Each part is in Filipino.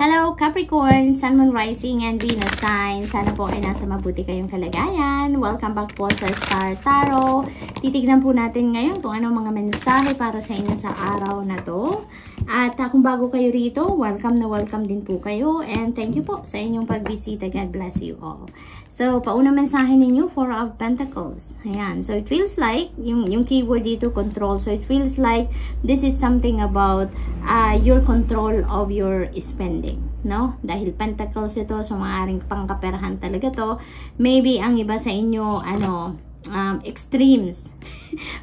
Hello Capricorn, Sun, Moon, Rising, and Venus sign. Sana po ay nasa mabuti kayong kalagayan. Welcome back po sa Star Tarot. Titignan po natin ngayon kung anong mga mensahe para sa inyo sa araw na to. At kung bago kayo rito, welcome na welcome din po kayo. And thank you po sa inyong pagbisita. God bless you all. So, paunang mensahe ninyo, Four of Pentacles. Ayan. So, it feels like, yung keyword dito, control. So, it feels like this is something about your control of your spending. No? Dahil Pentacles ito, so maaaring pangkaperahan talaga to. Maybe ang iba sa inyo, extremes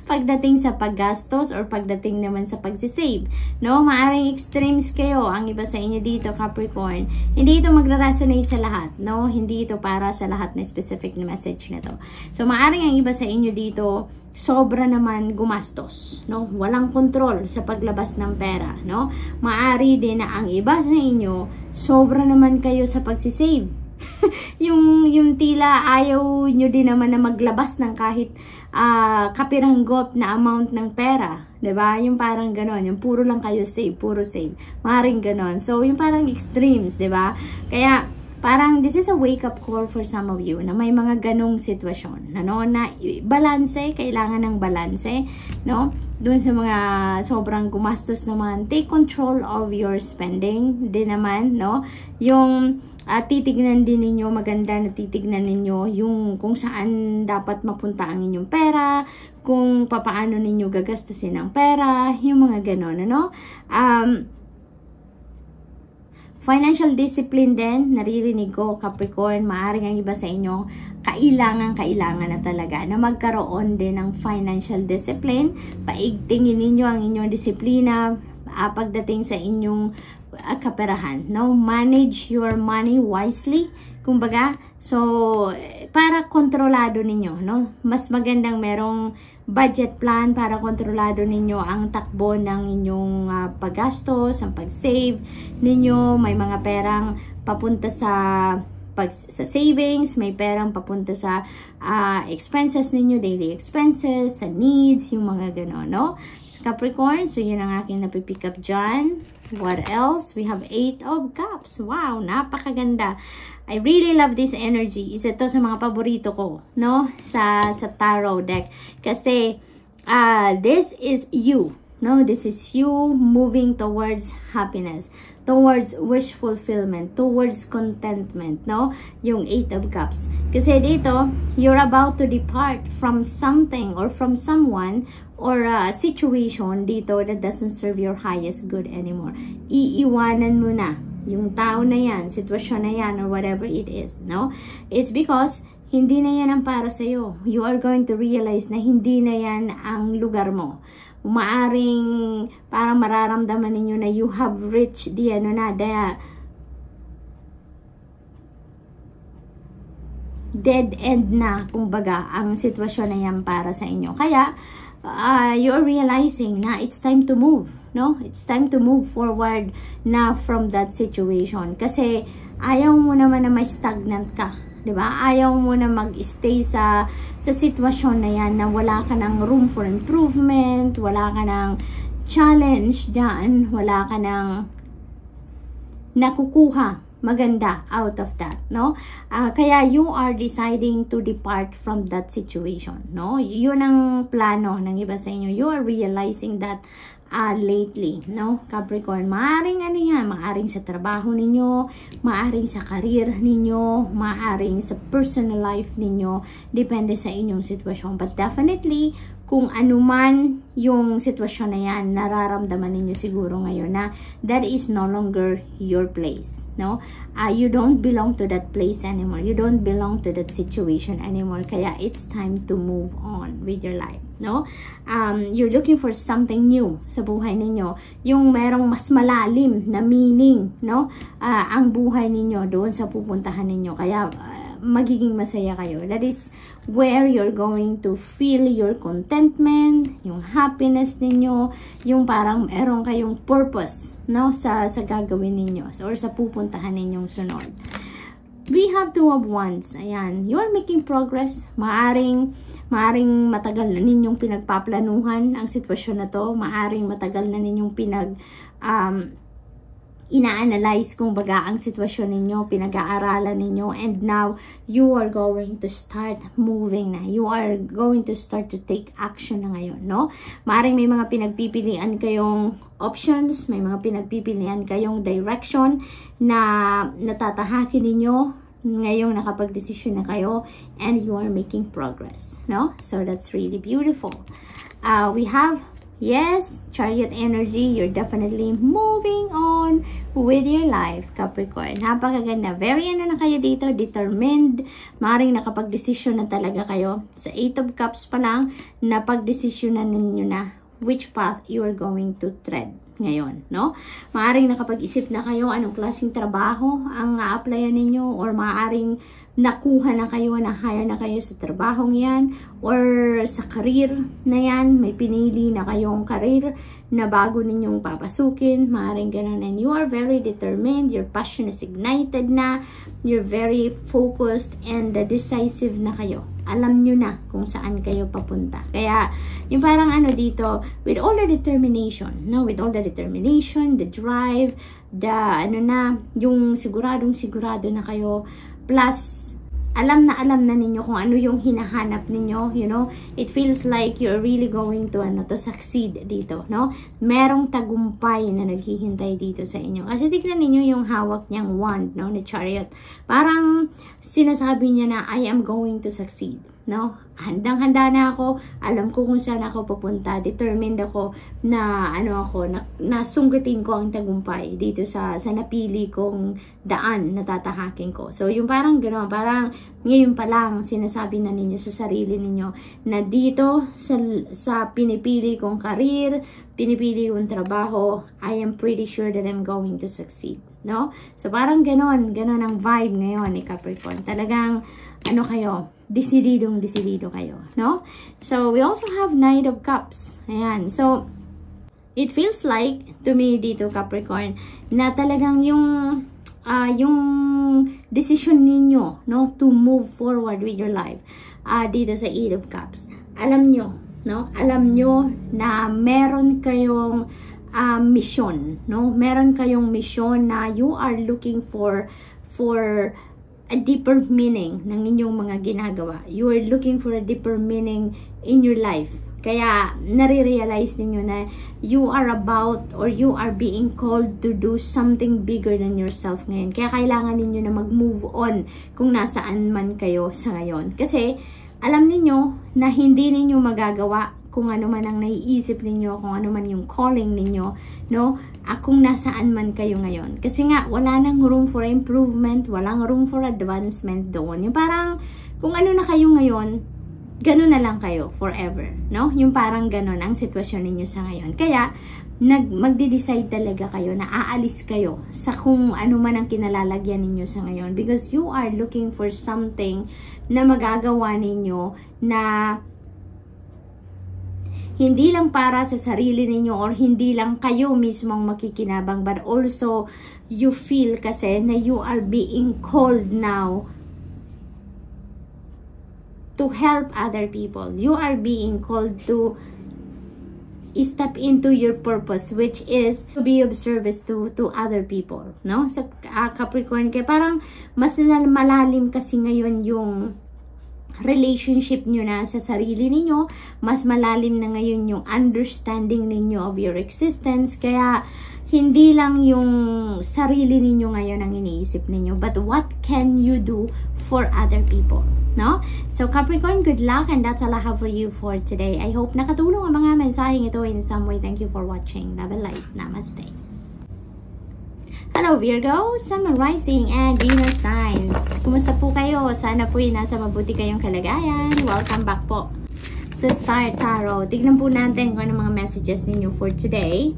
pagdating sa paggastos or pagdating naman sa pagsisave, no? Maaring extremes kayo ang iba sa inyo dito, Capricorn. Hindi ito magra-resonate sa lahat, no? Hindi ito para sa lahat na specific na message na to. So maaring ang iba sa inyo dito sobra naman gumastos, no? Walang control sa paglabas ng pera, no? Maari din na ang iba sa inyo sobra naman kayo sa pagsisave. yung tila ayaw nyo din naman na maglabas ng kahit kapiranggot na amount ng pera, 'di ba? Yung parang ganon, yung puro lang kayo save, puro save. Maring ganon. So, yung parang extremes, 'di ba? Kaya parang this is a wake up call for some of you na may mga ganong sitwasyon, ano, na balanse, kailangan ng balanse, no? Doon sa mga sobrang gumastos naman, take control of your spending din naman, no? Yung titignan din ninyo, maganda na titignan ninyo yung kung saan dapat mapunta ang inyong pera, kung papaano ninyo gagastusin ang pera, yung mga ganon, ano? Financial discipline din, naririnig ko, Capricorn, maaring ang iba sa inyo, kailangan na talaga na magkaroon din ng financial discipline. Paigtingin ninyo ang inyong disiplina pagdating sa inyong kaperahan, no? Manage your money wisely, kumbaga. So, para kontrolado ninyo, no? Mas magandang merong budget plan para kontrolado ninyo ang takbo ng inyong paggastos, ang pag-save ninyo. May mga perang papunta sa savings, may perang papunta sa expenses ninyo, daily expenses, sa needs, yung mga gano'n, no? So, Capricorn, so yun ang aking napipick up dyan. What else? We have 8 of Cups. Wow, napakaganda. I really love this energy. Isa to sa mga paborito ko, no? Sa tarot deck. Kasi, this is you. No, this is you moving towards happiness, towards wish fulfillment, towards contentment, no? Yung 8 of Cups. Kasi dito, you're about to depart from something or from someone or a situation dito that doesn't serve your highest good anymore. Iiwanan mo na yung tao na yan, sitwasyon na yan, or whatever it is, no? It's because hindi na yan ang para sa'yo. You are going to realize na hindi na yan ang lugar mo. Maaring parang mararamdaman ninyo na you have reached the dead end na, kumbaga, ang sitwasyon na yan para sa inyo. Kaya, you're realizing na it's time to move, no? It's time to move forward na from that situation. Kasi, ayaw mo naman na may stagnant ka. Diba? Ayaw mo na mag-stay sa sitwasyon na yan na wala ka ng room for improvement, wala ka ng challenge dyan, wala ka ng nakukuha maganda out of that, no? Kaya you are deciding to depart from that situation, no? Yun ang plano ng iba sa inyo. You are realizing that lately, no? Capricorn, maaring ano yan, maaring sa trabaho ninyo, maaring sa career ninyo, maaring sa personal life ninyo, depende sa inyong sitwasyon. But definitely, kung anuman yung sitwasyon na yan, nararamdaman ninyo siguro ngayon na that is no longer your place, no? You don't belong to that place anymore. You don't belong to that situation anymore. Kaya it's time to move on with your life, no? You're looking for something new sa buhay ninyo. Yung merong mas malalim na meaning, no? Ang buhay ninyo doon sa pupuntahan ninyo. Kaya magiging masaya kayo. That is where you're going to feel your contentment, yung happiness ninyo, yung parang meron kayong purpose, no, sa gagawin ninyo or sa pupuntahan ninyong sunod. We have 2 of Wands. Ayan, you are making progress. Maaring matagal na ninyong pinagpaplanuhan ang sitwasyon na to. Maaring matagal na ninyong ina-analyze kung baga ang sitwasyon ninyo, pinag-aaralan ninyo, and now you are going to start moving na. You are going to start to take action na ngayon, no? Maaring may mga pinagpipilian kayong options, may mga pinagpipilian kayong direction na natatahakin ninyo ngayong nakapag-desisyon na kayo, and you are making progress, no? So that's really beautiful. We have, yes, Chariot energy, you're definitely moving on with your life, Capricorn. Napakaganda. Very ano na kayo dito, determined. Maring nakapag-desisyon na talaga kayo. Sa 8 of Cups pa lang, napag-desisyon na ninyo na which path you are going to tread ngayon, no? Maaring nakapag-isip na kayo anong klaseng trabaho ang a-applyan ninyo, or maaring nakuha na kayo, na-hire na kayo sa trabahong yan, or sa career na yan, may pinili na kayong career na bago ninyong papasukin, maaaring ganun, and you are very determined, your passion is ignited na, you're very focused and decisive na kayo. Alam nyo na kung saan kayo papunta. Kaya, yung parang ano dito, with all the determination, no? With all the determination, the drive, the ano na, yung siguradong sigurado na kayo, plus alam na ninyo kung ano yung hinahanap ninyo, you know, it feels like you're really going to succeed dito, no? Merong tagumpay na naghihintay dito sa inyo. Kasi tignan ninyo yung hawak niyang wand, no, ni Chariot. Parang sinasabi niya na I am going to succeed, no? Handang-handa na ako, alam ko kung saan ako pupunta, determined ako na nasungkitin ko ang tagumpay dito sa napili kong daan na tatahakin ko. So yung parang gano'n, parang ngayon pa lang sinasabi na ninyo sa sarili ninyo na dito sa pinipili kong career, pinipili kong trabaho, I am pretty sure that I'm going to succeed, no? So parang gano'n ang vibe ngayon ni Capricorn. Talagang ano kayo, desididong kayo, no? So, we also have Knight of Cups. Ayan. So, it feels like, to me dito, Capricorn, na talagang yung decision ninyo, no, to move forward with your life, dito sa 8 of Cups. Alam nyo, no? Alam nyo na meron kayong mission, no? Meron kayong mission na you are looking for a deeper meaning ng inyong mga ginagawa. You are looking for a deeper meaning in your life. Kaya nare-realize ninyo na you are about, or you are being called to do something bigger than yourself ngayon. Kaya kailangan ninyo na mag-move on kung nasaan man kayo sa ngayon. Kasi alam ninyo na hindi ninyo magagawa kung ano man ang naiisip ninyo, kung ano man yung calling ninyo, no? Kung nasaan man kayo ngayon. Kasi nga, wala nang room for improvement, walang room for advancement doon. Yung parang, kung ano na kayo ngayon, ganun na lang kayo forever, no? Yung parang ganun ang sitwasyon ninyo sa ngayon. Kaya, magde-decide talaga kayo na aalis kayo sa kung ano man ang kinalalagyan ninyo sa ngayon. Because you are looking for something na magagawa ninyo na hindi lang para sa sarili ninyo, or hindi lang kayo mismo ang makikinabang, but also you feel kasi na you are being called now to help other people. You are being called to step into your purpose, which is to be of service to other people, no? Sa Capricorn, kaya parang mas malalim kasi ngayon yung relationship nyo na sa sarili ninyo, mas malalim na ngayon yung understanding ninyo of your existence. Kaya hindi lang yung sarili ninyo ngayon ang iniisip ninyo, but what can you do for other people, no? So Capricorn, good luck, and that's all I have for you for today. I hope nakatulong ang mga mensaheng ito in some way. Thank you for watching. Love and light. Namaste. Hello Virgo, Sun, Moon, Rising, and Venus signs. Kumusta po kayo? Sana po nasa mabuti kayong kalagayan. Welcome back po sa Star Tarot. Tignan po natin kung ano mga messages ninyo for today.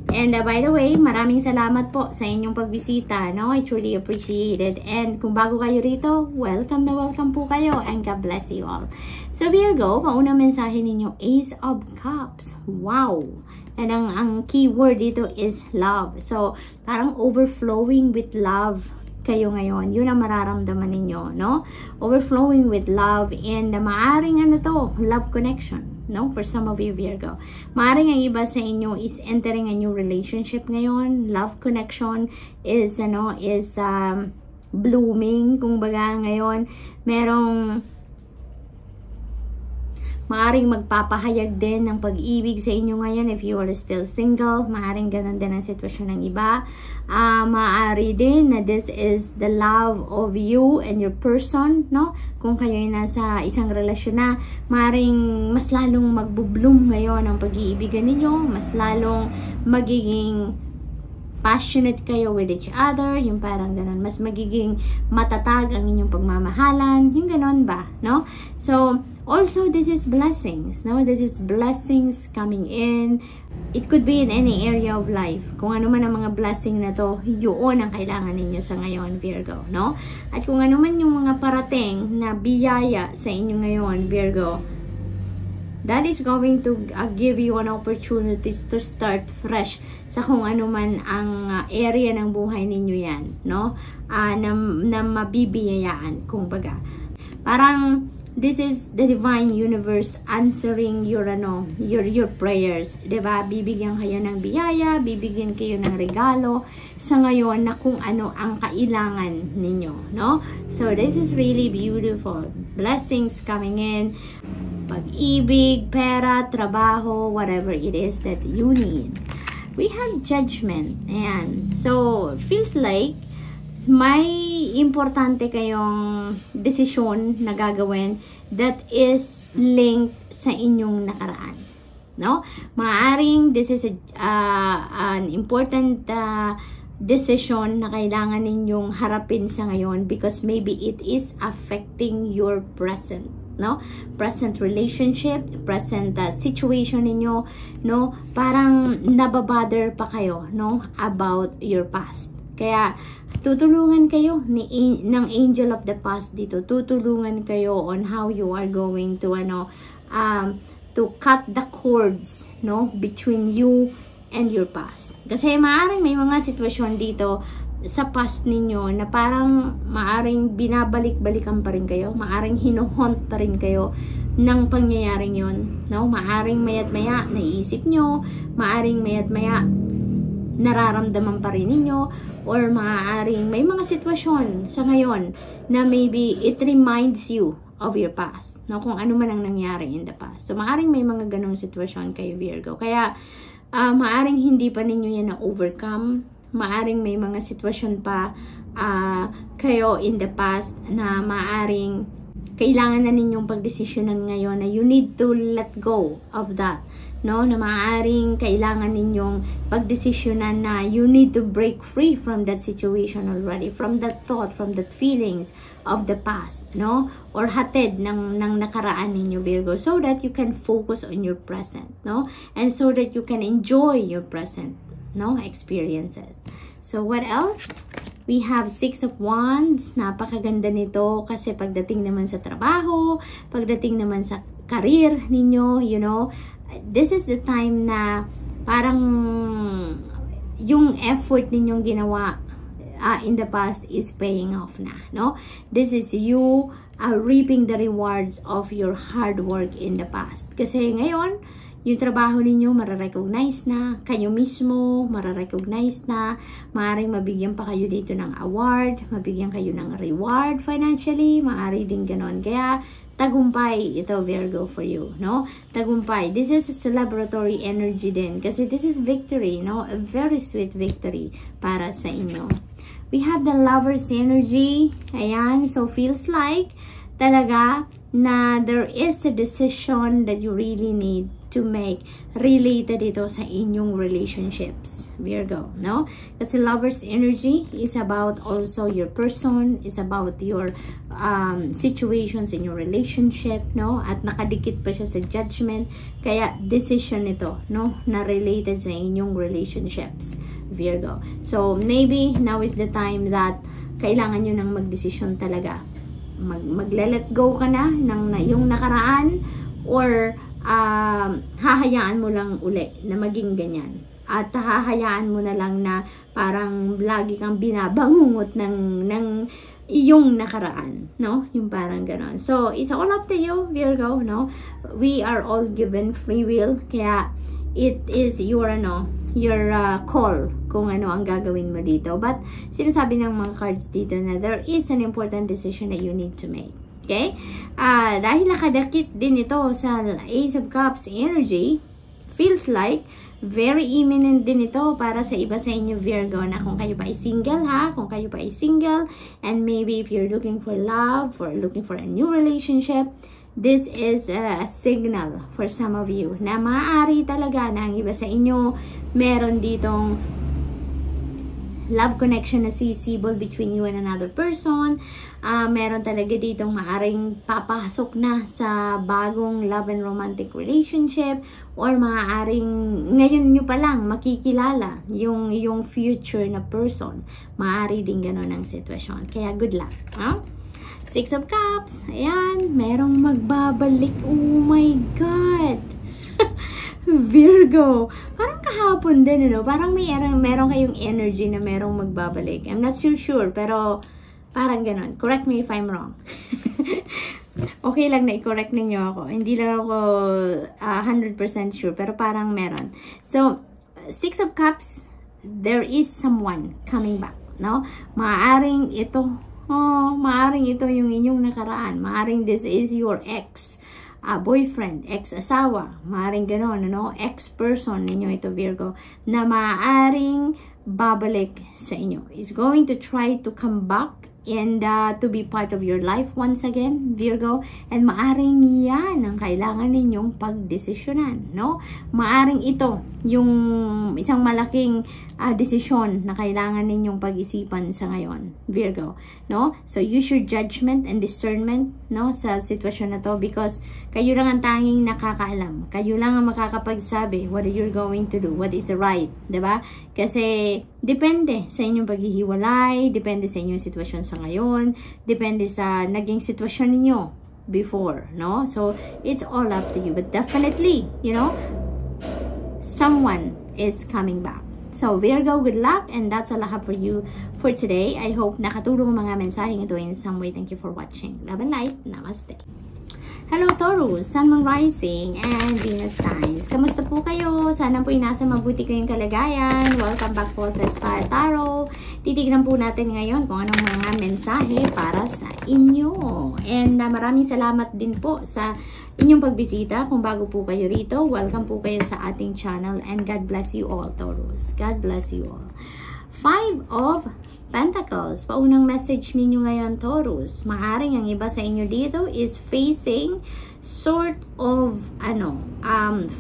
And by the way, maraming salamat po sa inyong pagbisita, no? I truly appreciate it. And kung bago kayo rito, welcome na welcome po kayo, and God bless you all. So Virgo, maunang mensahe ninyo, Ace of Cups. Wow! And ang keyword dito is love. So, parang overflowing with love kayo ngayon. Yun ang mararamdaman ninyo, no? Overflowing with love, and maaring love connection. no? For some of you, Virgo. Maaaring ang iba sa inyo is entering a new relationship ngayon. Love connection is, blooming. Kung baga ngayon, merong maaring magpapahayag din ng pag-ibig sa inyo ngayon if you are still single. Maaring ganun din ang sitwasyon ng iba. Maaari din na this is the love of you and your person, no? Kung kayo ay nasa isang relasyon na, maaring mas lalong magbo-bloom ngayon ang pag-iibigan ninyo, mas lalong magiging passionate kayo with each other, yung parang ganun, mas magiging matatag ang inyong pagmamahalan, yung ganun ba, no? So, also, this is blessings, no? This is blessings coming in. It could be in any area of life. Kung ano man ang mga blessing na to, yun ang kailangan ninyo sa ngayon, Virgo, no? At kung ano man yung mga parating na biyaya sa inyo ngayon, Virgo, that is going to give you an opportunity to start fresh sa kung ano man ang area ng buhay ninyo yan, no? Na mabibiyayaan, kumbaga. Parang this is the divine universe answering your prayers, 'di ba? Bibigyan kayo ng biyaya, bibigyan kayo ng regalo sa ngayon na kung ano ang kailangan ninyo, no? So this is really beautiful. Blessings coming in. Pag-ibig, pera, trabaho, whatever it is that you need. We have judgment. Ayan. So, feels like may importante kayong desisyon na gagawin that is linked sa inyong nakaraan. No? Maaaring this is an important decision na kailangan ninyong harapin sa ngayon because maybe it is affecting your present, no? Present relationship, present situation ninyo, no? Parang nababother pa kayo, no? About your past. Kaya tutulungan kayo ng angel of the past dito. Tutulungan kayo on how you are going to to cut the cords, no, between you and your past. Kasi maaaring may mga sitwasyon dito sa past ninyo na parang maaring binabalik-balikan pa rin kayo, maaring hinuhunt pa rin kayo ng pangyayaring yon, no? Maaring mayat maya naiisip nyo, maaring mayat maya nararamdaman pa rin ninyo, or maaaring may mga sitwasyon sa ngayon na maybe it reminds you of your past, no? Kung ano man ang nangyari in the past. So maaring may mga ganong sitwasyon kayo, Virgo. Kaya maaring hindi pa ninyo yan na-overcome. Maaring may mga sitwasyon pa kayo in the past na maaring kailangan na ninyong pagdesisyonan ngayon na you need to let go of that, no? Na maaring kailangan ninyong pagdesisyonan na you need to break free from that situation already, from that thought, from that feelings of the past, no? Or hatid ng nakaraan ninyo, Virgo, so that you can focus on your present, no? And so that you can enjoy your present, no, experiences. So what else? We have 6 of Wands. Napakaganda nito kasi pagdating naman sa trabaho, pagdating naman sa career ninyo, you know, this is the time na parang yung effort ninyong ginawa in the past is paying off na, no? This is you reaping the rewards of your hard work in the past. Kasi ngayon, yung trabaho ninyo mararecognize na, kayo mismo mararecognize na, maaaring mabigyan pa kayo dito ng award, mabigyan kayo ng reward financially, maaari din ganon. Kaya tagumpay ito, Virgo, for you, no? Tagumpay. This is a celebratory energy din kasi this is victory, no? A very sweet victory para sa inyo. We have the Lover's energy. Ayan, so feels like talaga na there is a decision that you really need to make related ito sa inyong relationships, Virgo, no? Kasi Lover's energy is about also your person, is about your situations in your relationship, no? At nakadikit pa siya sa Judgment, kaya decision ito, no? Na related sa inyong relationships, Virgo. So maybe now is the time that kailangan nyo nang magdesisyon talaga. Magle-let go ka na ng yung nakaraan, or hahayaan mo lang uli na maging ganyan, at hahayaan mo na lang na parang lagi kang binabangungot ng yung nakaraan, no? Yung parang ganon. So, it's all up to you, Virgo, no? We are all given free will, kaya it is your, your call kung ano ang gagawin mo dito. But, sinasabi ng mga cards dito na there is an important decision that you need to make. Okay? Dahil nakadakit din ito sa Ace of Cups energy, feels like very imminent din ito para sa iba sa inyo, Virgo, na kung kayo pa ay single, kung kayo pa ay single, and maybe if you're looking for love, or looking for a new relationship, this is a signal for some of you na maaari talaga na ang iba sa inyo meron ditong love connection na sisibol between you and another person. Meron talaga ditong maaring papasok na sa bagong love and romantic relationship, or maaring ngayon nyo pa lang makikilala yung future na person. Maaari din ganun ang sitwasyon. Kaya good luck. Six of Cups. Ayan. Merong magbabalik. Oh my God. Virgo. Parang kahapon din, Parang meron kayong energy na merong magbabalik. I'm not sure, pero parang ganun. Correct me if I'm wrong. Okay lang na i-correct ninyo ako. Hindi lang ako 100% sure, pero parang meron. So, Six of Cups, there is someone coming back, no? Maaring ito yung inyong nakaraan. Maaring this is your ex. Boyfriend, ex-asawa, maaaring gano'n, ex-person ninyo ito, Virgo, na maaaring babalik sa inyo. Is going to try to come back and to be part of your life once again, Virgo, and maaring yan ang kailangan ninyong pagdesisyonan, no? Maaring ito yung isang malaking desisyon na kailangan ninyong pag-isipan sa ngayon, Virgo, no? So use your judgment and discernment, no, sa sitwasyon na to, because kayo lang ang tanging nakakaalam, kayo lang ang makakapagsabi what you're going to do, what is right, diba? Kasi depende sa inyong paghihiwalay, depende sa inyong sitwasyon sa ngayon, depende sa naging sitwasyon ninyo before, no? So it's all up to you, but definitely, someone is coming back. So Virgo, good luck, and that's all I have for you for today. I hope nakatulong ang mga mensaheng ito in some way. Thank you for watching. Love and light. Namaste. Hello Taurus, Sun, Moon, Rising, and Venus signs. Kamusta po kayo? Sana po nasa mabuti kayong kalagayan. Welcome back po sa Star Tarot. Titignan po natin ngayon kung anong mga mensahe para sa inyo. And maraming salamat din po sa inyong pagbisita. Kung bago po kayo rito, welcome po kayo sa ating channel, and God bless you all, Taurus. God bless you all. 5 of Pentacles. Paunang message ninyo ngayon, Taurus. Maaring ang iba sa inyo dito is facing sort of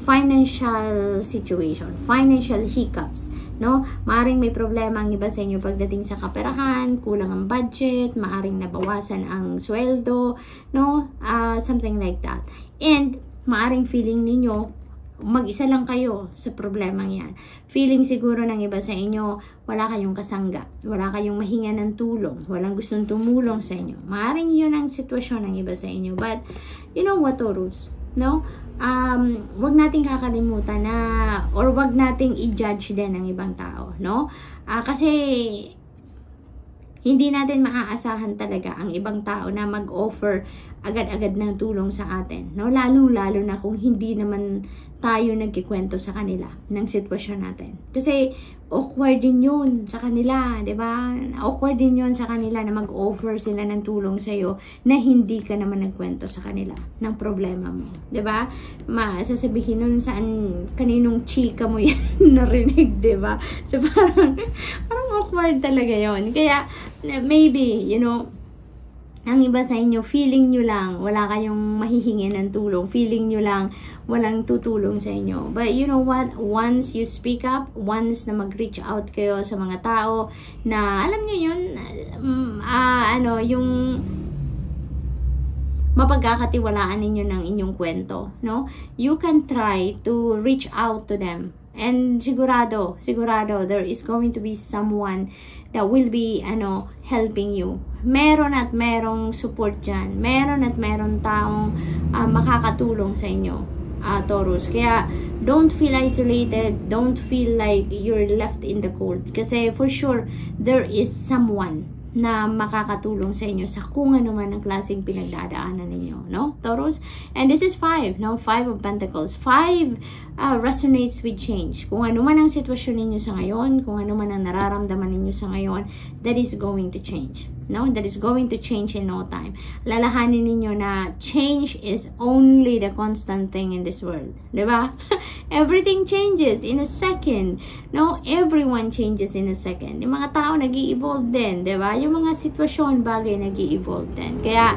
financial situation, financial hiccups, no? Maaring may problema ang iba sa inyo pagdating sa kaperahan, kulang ang budget, maaring nabawasan ang sweldo, no? Something like that. And maaring feeling ninyo mag-isa lang kayo sa problemang yan. Feeling siguro ng iba sa inyo, wala kayong kasangga, wala kayong mahinga ng tulong, walang gustong tumulong sa inyo. Maaring yun ang sitwasyon ng iba sa inyo. But, you know what, Taurus? No? Wag nating kakalimutan na, or wag nating i-judge din ng ibang tao, no? Kasi, hindi natin maaasahan talaga ang ibang tao na mag-offer agad-agad ng tulong sa atin, no? Lalo na kung hindi naman tayo nagkikwento sa kanila ng sitwasyon natin. Kasi awkward din yun sa kanila, di ba? Awkward din yun sa kanila na mag-offer sila ng tulong sa'yo na hindi ka naman nagkwento sa kanila ng problema mo, di ba? Sasabihin nun saan kaninong chika mo yan narinig, di ba? So parang awkward talaga yun. Kaya maybe, ang iba sa inyo, feeling nyo lang, wala kayong mahihingi ng tulong. Feeling nyo lang, walang tutulong sa inyo. But you know what? Once you speak up, once na mag-reach out kayo sa mga tao na, alam nyo yun, yung mapagkakatiwalaan ninyo ng inyong kwento, no? You can try to reach out to them. And sigurado, there is going to be someone that will be, helping you. Meron at merong support dyan. Meron at meron taong makakatulong sa inyo, Taurus. Kaya, don't feel isolated. Don't feel like you're left in the cold. Kasi, for sure, there is someone na makakatulong sa inyo sa kung ano man ang klaseng pinagdadaanan ninyo, no? Taurus. And this is 5, no? 5 of Pentacles. 5 resonates with change. Kung ano man ang sitwasyon ninyo sa ngayon, kung ano man ang nararamdaman ninyo sa ngayon, that is going to change. No, that is going to change in no time. Lalahanin ninyo na change is only the constant thing in this world. Diba? Everything changes in a second. No, everyone changes in a second. Yung mga tao nag-i-evolve din. Diba? Yung mga sitwasyon, bagay nag-i-evolve din. Kaya,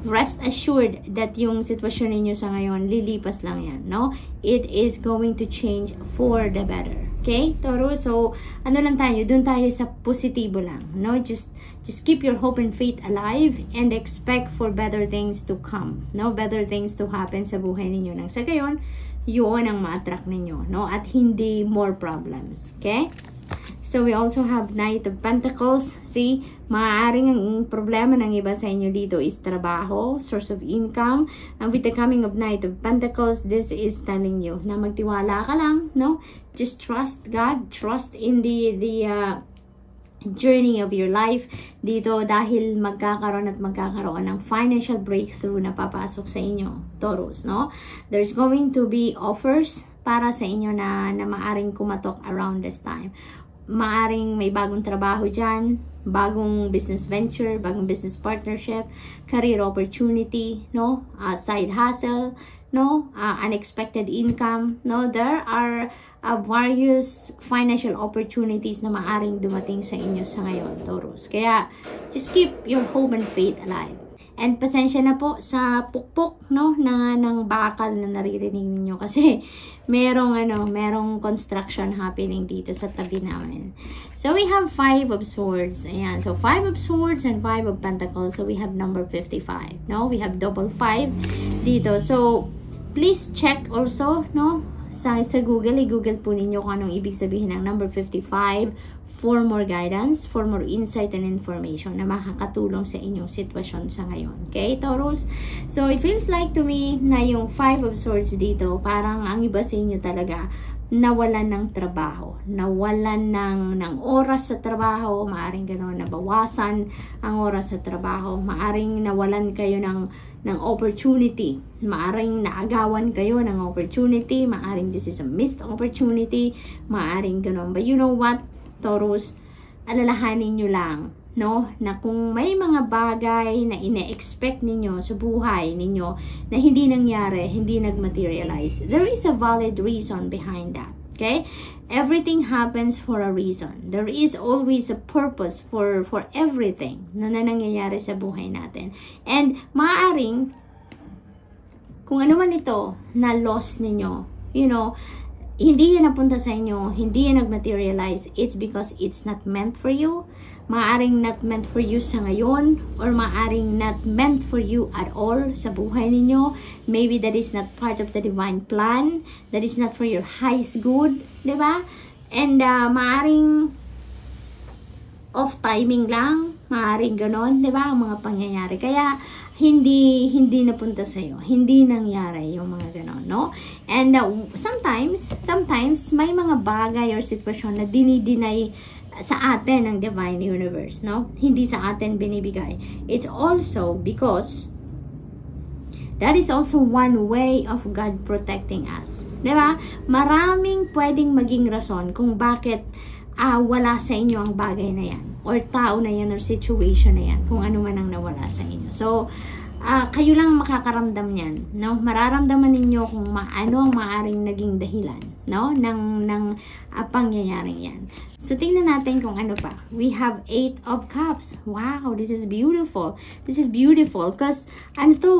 rest assured that yung sitwasyon ninyo sa ngayon, lilipas lang yan. No? It is going to change for the better. Okay, Taurus? So, ano lang tayo? Doon tayo sa positibo lang. No? Just keep your hope and faith alive and expect for better things to come. No? Better things to happen sa buhay ninyo. Nang sa gayon, yun ang ma-attract ninyo. No? At hindi more problems. Okay? So, we also have Knight of Pentacles. See, maaaring ang problema ng iba sa inyo dito is trabaho, source of income. And with the coming of Knight of Pentacles, this is telling you na magtiwala ka lang, no? Just trust God, trust in the journey of your life dito dahil magkakaroon ng financial breakthrough na papasok sa inyo, Taurus, no? There's going to be offers para sa inyo na maaring kumatok around this time. Maaring may bagong trabaho dyan, bagong business venture, bagong business partnership, career opportunity, no? Side hustle, no? Unexpected income, no? There are various financial opportunities na maaring dumating sa inyo sa ngayon, Taurus. Kaya, just keep your hope and faith alive. And pasensya na po sa pukpok, no, ng bakal na naririnig niyo kasi merong construction happening dito sa tabi namin. So we have 5 of Swords. Ayan. So 5 of Swords and 5 of Pentacles. So we have number 55, no? We have double 5 dito. So please check also, no? Sa Google, i-google po ninyo kung anong ibig sabihin ng number 55 for more guidance, for more insight and information na makakatulong sa inyong sitwasyon sa ngayon. Okay, Taurus? So, it feels like to me na yung 5 of Swords dito, parang ang iba sa inyo talaga, nawalan ng trabaho, nawalan ng oras sa trabaho, maaring gano'n, nabawasan ang oras sa trabaho, maaring nawalan kayo ng opportunity, maaring naagawan kayo ng opportunity, maaring this is a missed opportunity, maaring gano'n. But you know what, Taurus, alalahanin nyo lang, no, na kung may mga bagay na ine-expect ninyo sa buhay ninyo na hindi nangyari, hindi nag-materialize, there is a valid reason behind that. Okay? Everything happens for a reason. There is always a purpose for everything na nangyayari sa buhay natin. And maaaring kung ano man ito na loss ninyo, you know, hindi yan napunta sa inyo, hindi yan nag-materialize, it's because it's not meant for you. Maaring not meant for you sa ngayon, or maaring not meant for you at all sa buhay ninyo. Maybe that is not part of the divine plan, that is not for your highest good, diba? And maaring off timing lang, maaring ganon, diba? Ang mga pangyayari. Kaya hindi napunta sa iyo, hindi nangyari yung mga ganon, no? And sometimes may mga bagay or sitwasyon na dinideny sa atin ng divine universe, no? Hindi sa atin binibigay. It's also because that is also one way of God protecting us, diba? Maraming pwedeng maging rason kung bakit wala sa inyo ang bagay na yan, or tao na yan, or situation na yan, kung ano man ang nawala sa inyo. So, kayo lang makakaramdam niyan, no? Mararamdaman ninyo kung ano ang maaring naging dahilan, no? ng pangyayaring yan. So, tingnan natin kung ano pa. We have 8 of Cups. Wow, this is beautiful. This is beautiful because, ano to?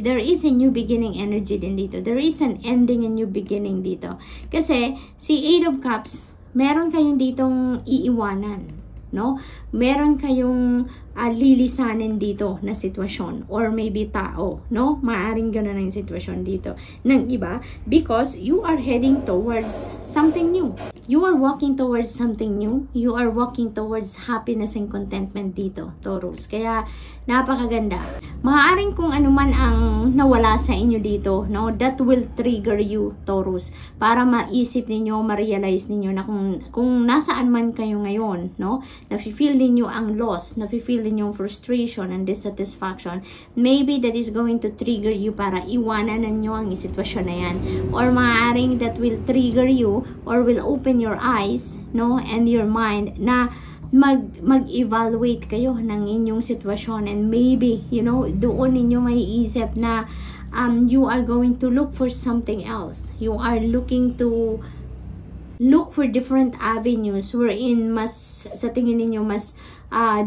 There is a new beginning energy din dito. There is an ending and new beginning dito. Kasi, si 8 of Cups, meron kayong ditong iiwanan, no? Meron kayong lilisanin dito na sitwasyon or maybe tao, no? Maaring gano'n ang sitwasyon dito ng iba because you are heading towards something new. You are walking towards something new. You are walking towards happiness and contentment dito, Taurus. Kaya napakaganda. Maaring kung ano man ang nawala sa inyo dito, no? That will trigger you, Taurus, para maisip ninyo, ma-realize ninyo na kung nasaan man kayo ngayon, no? Nafe-feel ninyo ang loss, nafe-feel ninyo ang frustration and dissatisfaction. Maybe that is going to trigger you para iwanan ninyo ang sitwasyon na yan. Or maaaring that will trigger you or will open your eyes, no? And your mind na mag-evaluate kayo ng inyong sitwasyon and maybe, you know, doon ninyo may isip na you are going to look for something else. You are looking to look for different avenues wherein mas sa tingin ninyo mas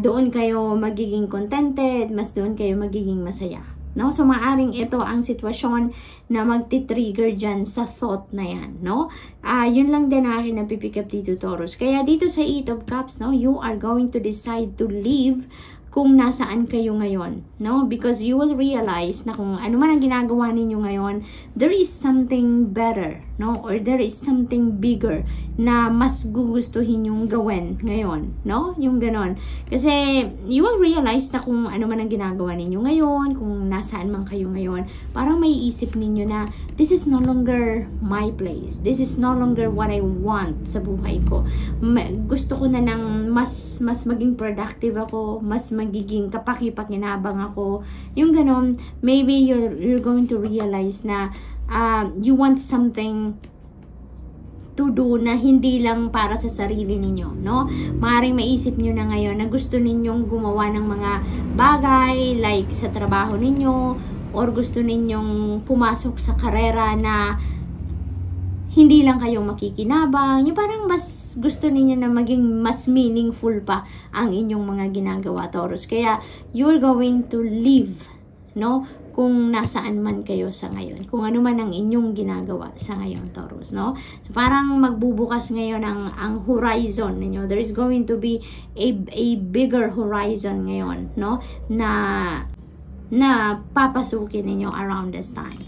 doon kayo magiging contented, mas doon kayo magiging masaya. No? So, maaring ito ang sitwasyon na magti-trigger dyan sa thought na yan, no? Yun lang din akin na pipick up dito, Taurus. Kaya dito sa 8 of Cups, no? You are going to decide to leave kung nasaan kayo ngayon, no? Because you will realize na kung ano man ang ginagawa ninyo ngayon, there is something better, no? Or there is something bigger na mas gugustuhin yung gawin ngayon, no? Yung ganon. Kasi you will realize na kung ano man ang ginagawa ninyo ngayon, kung nasaan man kayo ngayon, parang may isip ninyo na this is no longer my place. This is no longer what I want sa buhay ko. Gusto ko na ng mas maging productive ako, mas magiging kapaki-pakinabang ako. Yung ganon, maybe you're going to realize na you want something to do na hindi lang para sa sarili ninyo, no? Maaaring maisip nyo na ngayon na gusto ninyong gumawa ng mga bagay like sa trabaho ninyo or gusto ninyong pumasok sa karera na hindi lang kayong makikinabang, yung parang mas gusto ninyo na maging mas meaningful pa ang inyong mga ginagawa, Taurus. Kaya you're going to live, no? Kung nasaan man kayo sa ngayon, kung ano man ang inyong ginagawa sa ngayon, Taurus, no? So parang magbubukas ngayon ang horizon ninyo. There is going to be a bigger horizon ngayon, no? Na papasukin ninyo around this time.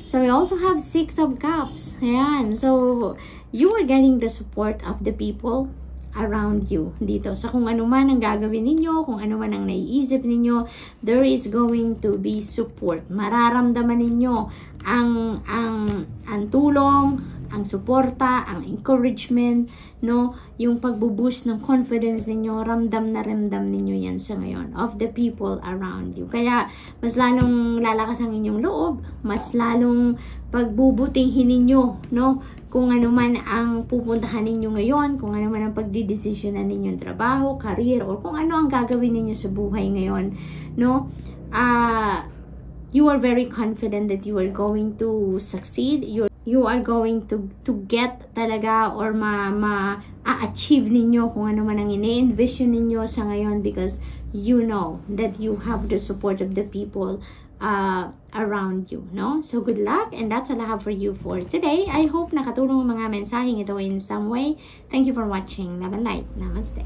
So, we also have 6 of Cups. Ayan. So, you are getting the support of the people around you dito. So, kung ano man ang gagawin ninyo, kung ano man ang naiisip ninyo, there is going to be support. Mararamdaman ninyo ang tulong, ang suporta, ang encouragement, no? Yung pagbuboost ng confidence ninyo, ramdam na ramdam ninyo yan sa ngayon of the people around you. Kaya, mas lalong lalakas ang inyong loob, mas lalong pagbubutihin ninyo, no? Kung ano man ang pupuntahan ninyo ngayon, kung ano man ang pagdidesisyonan ninyong trabaho, career, or kung ano ang gagawin ninyo sa buhay ngayon, no? You are very confident that you are going to succeed. You are going to get talaga or ma-achieve ninyo kung ano man ang ine-envision ninyo sa ngayon because you know that you have the support of the people around you, no? So, good luck, and that's all I have for you for today. I hope nakatulong ang mga mensaheng ito in some way. Thank you for watching. Love and light. Namaste.